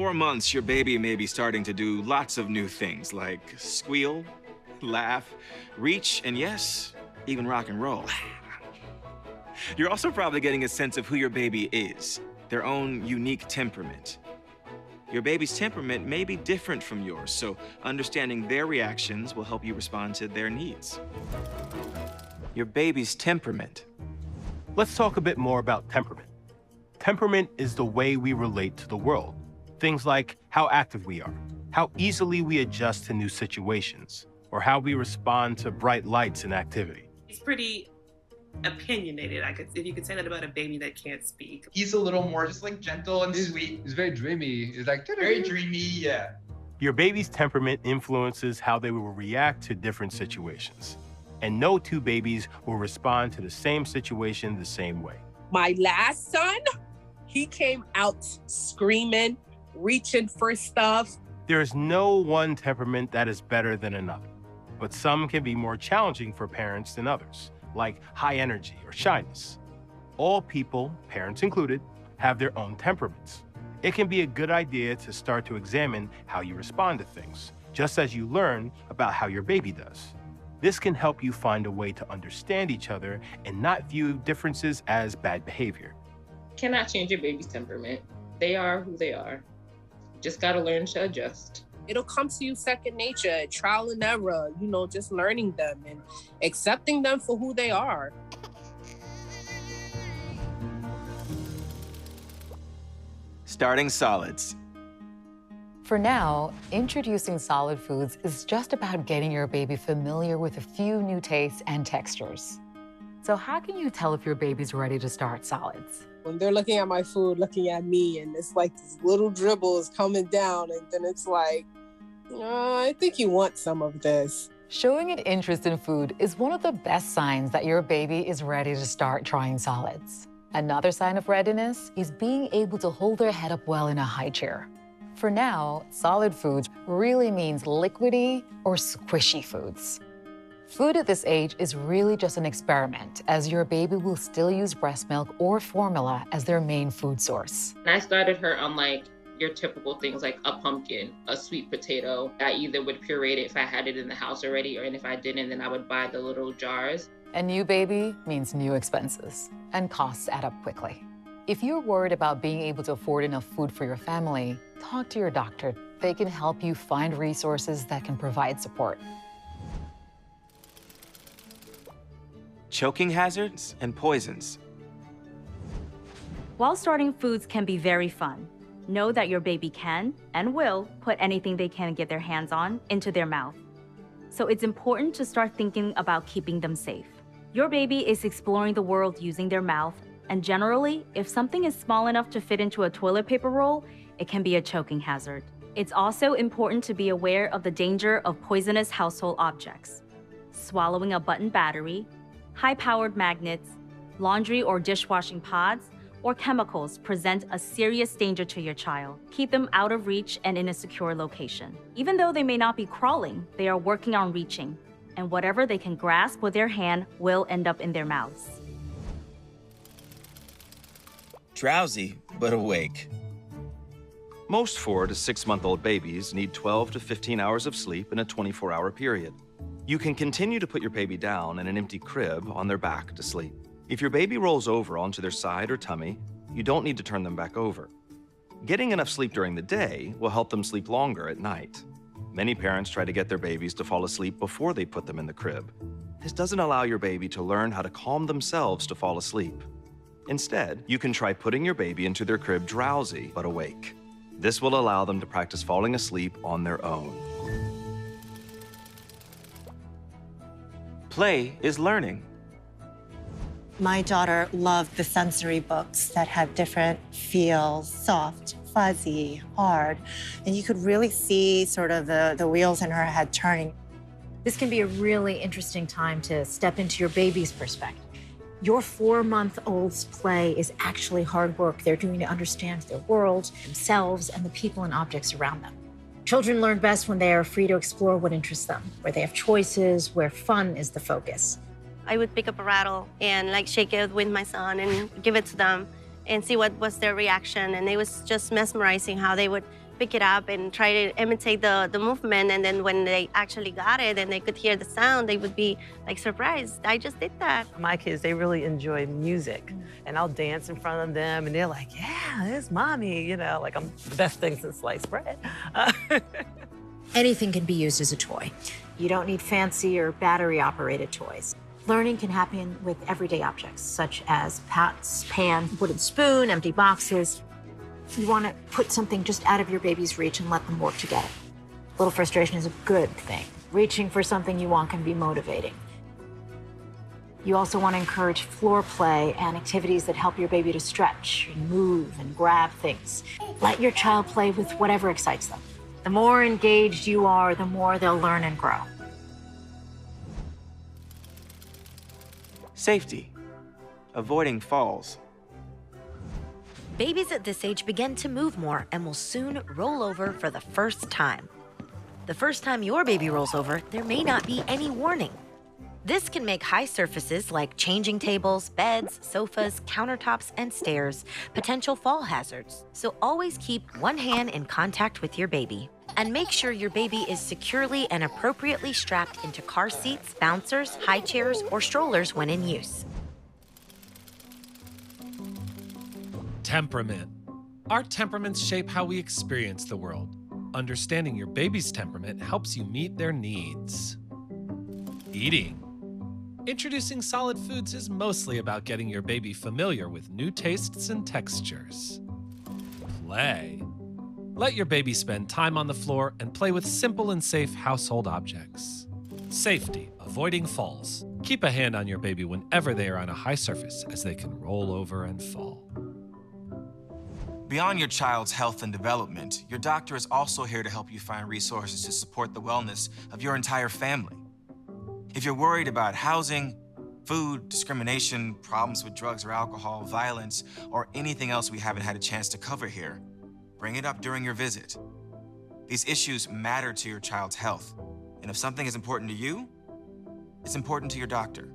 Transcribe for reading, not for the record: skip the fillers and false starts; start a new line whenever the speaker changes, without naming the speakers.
4 months, your baby may be starting to do lots of new things like squeal, laugh, reach, and yes, even rock and roll. You're also probably getting a sense of who your baby is, their own unique temperament. Your baby's temperament may be different from yours, so understanding their reactions will help you respond to their needs. Your baby's temperament.
Let's talk a bit more about temperament. Temperament is the way we relate to the world. Things like how active we are, how easily we adjust to new situations, or how we respond to bright lights and activity.
He's pretty opinionated, if you could say that about a baby that can't speak.
He's a little more just like gentle and sweet.
He's very dreamy. He's like
Very dreamy, yeah.
Your baby's temperament influences how they will react to different situations. And no two babies will respond to the same situation the same way.
My last son, he came out screaming, reaching for stuff.
There is no one temperament that is better than another, but some can be more challenging for parents than others, like high energy or shyness. All people, parents included, have their own temperaments. It can be a good idea to start to examine how you respond to things, just as you learn about how your baby does. This can help you find a way to understand each other and not view differences as bad behavior.
Cannot change your baby's temperament. They are who they are. Just gotta learn to adjust.
It'll come to you second nature, trial and error, just learning them and accepting them for who they are.
Starting solids.
For now, introducing solid foods is just about getting your baby familiar with a few new tastes and textures. So how can you tell if your baby's ready to start solids?
When they're looking at my food, looking at me, and it's like these little dribbles coming down, and then it's like, I think you want some of this.
Showing an interest in food is one of the best signs that your baby is ready to start trying solids. Another sign of readiness is being able to hold their head up well in a high chair. For now, solid foods really means liquidy or squishy foods. Food at this age is really just an experiment, as your baby will still use breast milk or formula as their main food source.
And I started her on your typical things like a pumpkin, a sweet potato. I either would puree it if I had it in the house already, and if I didn't, then I would buy the little jars.
A new baby means new expenses, and costs add up quickly. If you're worried about being able to afford enough food for your family, talk to your doctor. They can help you find resources that can provide support.
Choking hazards and poisons.
While starting foods can be very fun, know that your baby can and will put anything they can get their hands on into their mouth. So it's important to start thinking about keeping them safe. Your baby is exploring the world using their mouth, and generally, if something is small enough to fit into a toilet paper roll, it can be a choking hazard. It's also important to be aware of the danger of poisonous household objects. Swallowing a button battery, high-powered magnets, laundry or dishwashing pods, or chemicals present a serious danger to your child. Keep them out of reach and in a secure location. Even though they may not be crawling, they are working on reaching, and whatever they can grasp with their hand will end up in their mouths.
Drowsy but awake.
Most 4 to 6-month-old babies need 12 to 15 hours of sleep in a 24-hour period. You can continue to put your baby down in an empty crib on their back to sleep. If your baby rolls over onto their side or tummy, you don't need to turn them back over. Getting enough sleep during the day will help them sleep longer at night. Many parents try to get their babies to fall asleep before they put them in the crib. This doesn't allow your baby to learn how to calm themselves to fall asleep. Instead, you can try putting your baby into their crib drowsy but awake. This will allow them to practice falling asleep on their own.
Play is learning.
My daughter loved the sensory books that had different feels, soft, fuzzy, hard, and you could really see sort of the wheels in her head turning.
This can be a really interesting time to step into your baby's perspective. Your 4-month-old's play is actually hard work they're doing to understand their world, themselves, and the people and objects around them. Children learn best when they are free to explore what interests them, where they have choices, where fun is the focus.
I would pick up a rattle and shake it with my son and give it to them and see what was their reaction. And it was just mesmerizing how they would pick it up and try to imitate the movement. And then when they actually got it and they could hear the sound, they would be like surprised. I just did that.
My kids, they really enjoy music. And I'll dance in front of them and they're like, yeah, it's mommy. You know, like I'm the best thing since sliced bread.
Anything can be used as a toy. You don't need fancy or battery-operated toys. Learning can happen with everyday objects, such as pots, pan, wooden spoon, empty boxes. You want to put something just out of your baby's reach and let them work together. A little frustration is a good thing. Reaching for something you want can be motivating. You also want to encourage floor play and activities that help your baby to stretch and move and grab things. Let your child play with whatever excites them. The more engaged you are, the more they'll learn and grow.
Safety. Avoiding falls.
Babies at this age begin to move more and will soon roll over for the first time. The first time your baby rolls over, there may not be any warning. This can make high surfaces like changing tables, beds, sofas, countertops, and stairs potential fall hazards. So always keep one hand in contact with your baby. And make sure your baby is securely and appropriately strapped into car seats, bouncers, high chairs, or strollers when in use.
Temperament. Our temperaments shape how we experience the world. Understanding your baby's temperament helps you meet their needs. Eating. Introducing solid foods is mostly about getting your baby familiar with new tastes and textures. Play. Let your baby spend time on the floor and play with simple and safe household objects. Safety, avoiding falls. Keep a hand on your baby whenever they are on a high surface, as they can roll over and fall.
Beyond your child's health and development, your doctor is also here to help you find resources to support the wellness of your entire family. If you're worried about housing, food, discrimination, problems with drugs or alcohol, violence, or anything else we haven't had a chance to cover here, bring it up during your visit. These issues matter to your child's health, and if something is important to you, it's important to your doctor.